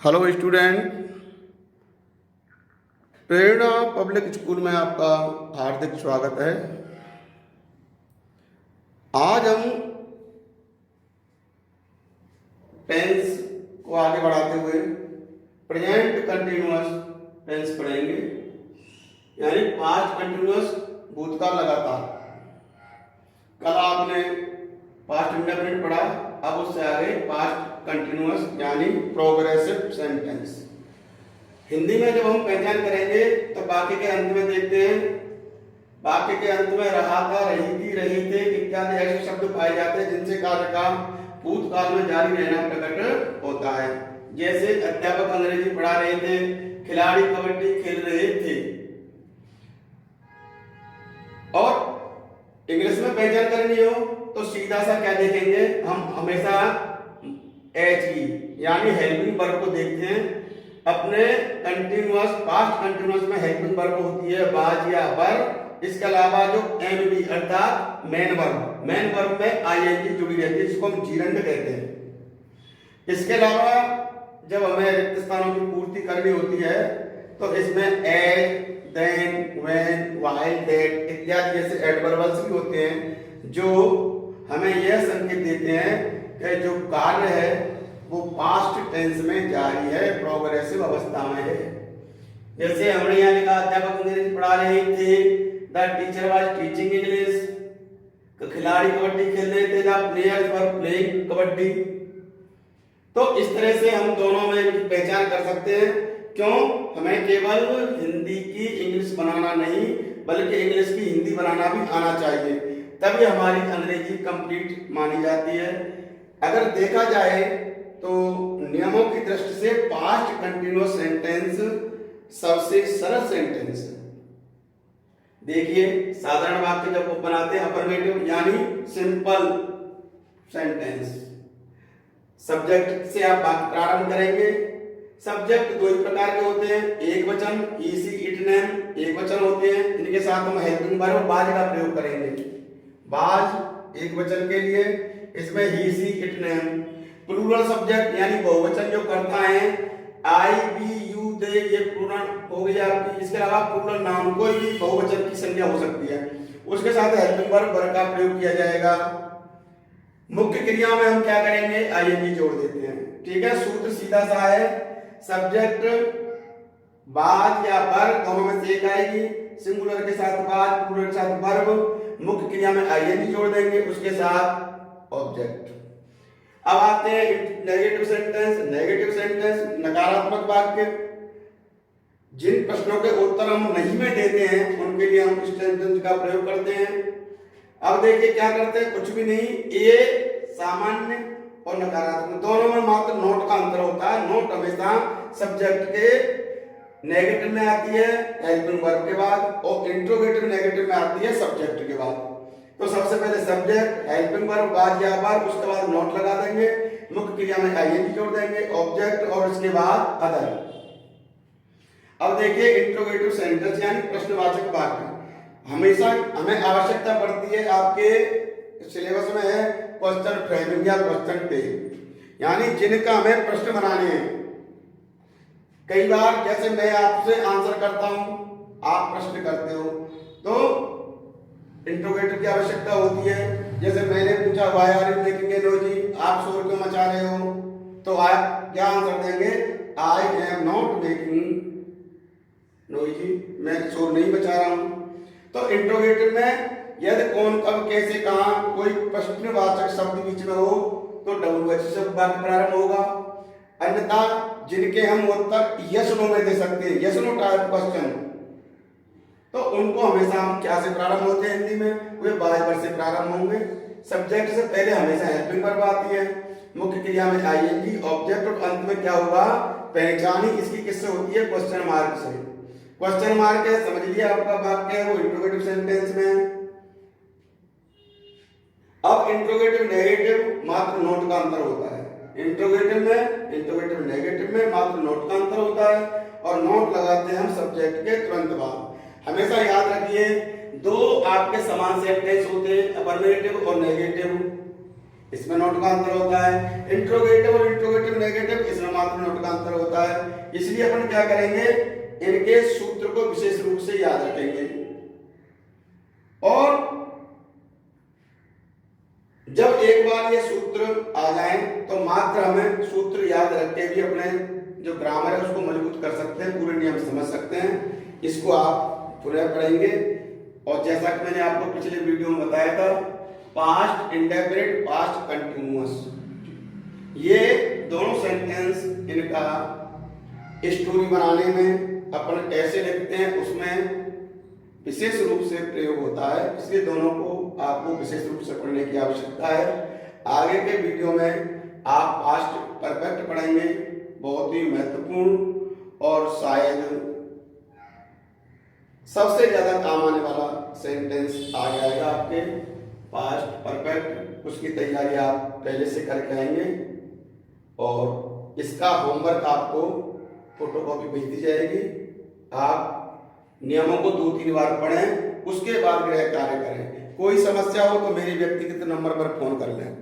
Hello student, प्रेरणा public school में आपका हार्दिक स्वागत है। आज हम टेंस को आगे बढ़ाते हुए प्रेजेंट कंटिन्यूअस टेंस पढ़ेंगे, यानी पास्ट कंटिन्यूअस भूतकाल लगातार। कल आपने पास्ट इंडेफिनिट पढ़ा, अब उससे आगे पास्ट कंटिन्यूअस यानी प्रोग्रेसिव सेंटेंस। हिंदी में जब हम पहचान करेंगे तो वाक्य के अंत में देखते हैं, वाक्य के अंत में रहा था, रही थी, रही थे इत्यादि ऐसे शब्द पाए जाते हैं जिनसे कार्य का भूतकाल में जारी रहना प्रकट होता है। जैसे अध्यापक अंग्रेजी पढ़ा रहे थे, खिलाड़ी कबड्डी खेल रहे थे। और इंग्लिश में पहचान करनी हो तो सीधा सा क्या देखेंगे, हम हमेशा एच ई यानी हेल्पिंग वर्ब को देखते हैं। अपने कंटिन्यूअस पास्ट कंटिन्यूअस में हेल्पिंग वर्ब होती है वाज या वर। इसके अलावा जो एम बी अर्थात मेन वर्ब में आईएनजी जुड़ी रहती है, जिसको हम जीरंड कहते हैं। इसके अलावा जब हमें रिक्त स्थानों की पूर्ति करनी होती है तो इसमें as, then, when, while, that इत्यादि जैसे एडवर्बल्स भी होते हैं जो हमें यह संकेत देते हैं कि जो कार्य है वो पास्ट टेंस में जारी है, प्रोग्रेसिव अवस्था में है। जैसे हमने यहाँ लिखा अध्यापक अंग्रेजी पढ़ा रहे थे, the teacher was teaching English. तो खिलाड़ी कबड्डी खेल रहे थे, the players were playing kabaddi. तो इस तरह से हम दोनों में पहचान कर सकते हैं। क्यों? हमें केवल हिंदी की इंग्लिश बनाना नहीं बल्कि इंग्लिश की हिंदी बनाना भी आना चाहिए, तभी हमारी अंग्रेजी कंप्लीट मानी जाती है। अगर देखा जाए तो नियमों की दृष्टि से पास्ट कंटिन्यूअस सेंटेंस सबसे सरल सेंटेंस है। देखिए, साधारण वाक्य जब वो बनाते हैं अफर्मेटिव यानी सिंपल सेंटेंस, सब्जेक्ट से आप वाक्य प्रारंभ करेंगे। सब्जेक्ट दो ही प्रकार के होते हैं, एक वचन, ईसी, इट, नेम एक वचन होते हैं। इनके साथ हम हेल्पिंग वर्ब बाज का प्रयोग करेंगे। बाज एक वचन के लिए, इसमें ही, सी, इट, नेम। प्लूरल सब्जेक्ट यानी बहुवचन जो करता है, आई, बी, यू, दे, ये प्लूरल हो गया आपकी। इसके अलावा प्लूरल नाउन कोई भी बहुवचन की संज्ञा हो सकती है, उसके साथ हेल्पिंग वर्ब का प्रयोग किया जाएगा। मुख्य क्रियाओं में हम क्या करेंगे, आईएनजी जोड़ देते हैं। ठीक है, सूत्र सीधा सा है, सब्जेक्ट बाज या वर्ब दोनों में से एक आएगी। सिंगुलर के साथ बाज, प्लूरल के साथ वर्ब। मुख्य क्रिया में आईएनजी जोड़ देंगे, उसके साथ ऑब्जेक्ट। अब आते हैं नेगेटिव सेंटेंस। नेगेटिव सेंटेंस नकारात्मक वाक्य, जिन प्रश्नों के उत्तर हम नहीं में देते हैं उनके लिए हम इस सेंटेंस का प्रयोग करते हैं। अब देखिए क्या करते हैं, कुछ भी नहीं, ए सामान्य और नकारात्मक दोनों में मात्र नोट का अंतर होता है। नोट हमेशा सब्जेक्ट के नेगेटिव में आती है हेल्पिंग वर्ब के बाद, और इंट्रोगेटिव नेगेटिव में आती है सब्जेक्ट के बाद। तो सबसे पहले सब्जेक्ट, हेल्पिंग वर्ब, बाज या वर्ब, उसके बाद नोट लगा देंगे, मुख्य क्रिया में आईएनजी जोड़ देंगे, ऑब्जेक्ट, और उसके बाद अदर। अब देखिए इंट्रोगेटिव सेंटेंस यानी प्रश्नवाचक वाक्य। हमेशा हमें आवश्यकता पड़ती है, आपके सिलेबस में है क्वेश्चन फ्रेमिंग या क्वेश्चन टेग, यानी जिनका हमें प्रश्न बनाने हैं। कई बार जैसे मैं आपसे आंसर करता हूं, आप प्रश्न करते हो, तो इंट्रोगेटिव की आवश्यकता होती है। जैसे मैंने पूछा why are you making a noise, आप शोर क्यों मचा रहे हो, तो आप क्या आंसर देंगे, I am not making noise, मैं शोर नहीं मचा रहा हूं। तो इंट्रोगेटिव में यदि कौन, कब, कैसे, कहां कोई प्रश्नवाचक शब्द बीच में हो तो डब्ल्यूएच से वाक्य प्रारंभ होगा। अन्यथा जिनके हम उत्तर यस नो में दे सकते हैं, यस नो टाइप क्वेश्चन, तो उनको हमेशा हम क्या से प्रारंभ होते हैं हिंदी में, वे बाज वर्ब से प्रारंभ होंगे। सब्जेक्ट से पहले हमेशा हेल्पिंग वर्ब आती है, मुख्य क्रिया में आईएनजी, ऑब्जेक्ट, और अंत में क्या होगा, पहचान ही इसकी किससे होती है, क्वेश्चन मार्क से। क्वेश्चन मार्क है, समझ लिया आपका वाक्य है वो इंट्रोगेटिव सेंटेंस में। अब इंट्रोगेटिव नेगेटिव मात्र नोट का अंतर होता है। इंट्रोगेटिव नेगेटिव में मात्र नोट का अंतर होता है, और नोट लगाते हैं हम सब्जेक्ट के तुरंत बाद। हमेशा याद रखिए, दो आपके समान सेंटेंस होते हैं, अफर्मेटिव और नेगेटिव। इसमें नोट का अंतर होता है। इंट्रोगेटिव और इंट्रोगेटिव नेगेटिव, इसमें मात्र नोट का अंतर होता है। इसलिए अपन क्या करेंगे, इनके सूत्र को विशेष रूप से याद रखेंगे, और जब एक बार ये सूत्र आ जाए तो मात्र हमें सूत्र याद रख के भी अपने जो ग्रामर है उसको मजबूत कर सकते हैं, पूरे नियम समझ सकते हैं। इसको आप पुनः पढ़ेंगे। और जैसा कि मैंने आपको पिछले वीडियो में बताया था, पास्ट इंडेफिनिट, पास्ट कंटिन्यूअस, ये दोनों सेंटेंस इनका स्टोरी बनाने में अपन ऐसे लिखते हैं, उसमें विशेष रूप से प्रयोग होता है। इसलिए दोनों को आपको विशेष रूप से पढ़ने की आवश्यकता है। आगे के वीडियो में आप पास्ट परफेक्ट पढ़ेंगे, बहुत ही महत्वपूर्ण और शायद सबसे ज्यादा काम आने वाला सेंटेंस आ जाएगा आपके पास्ट परफेक्ट। उसकी तैयारी आप पहले से करके आएंगे, और इसका होमवर्क आपको फोटोकॉपी भेज दी जाएगी। आप नियमों को 2-3 बार पढ़ें, उसके बाद गृह कार्य करें। कोई समस्या हो तो मेरे व्यक्तिगत नंबर पर फोन कर लें।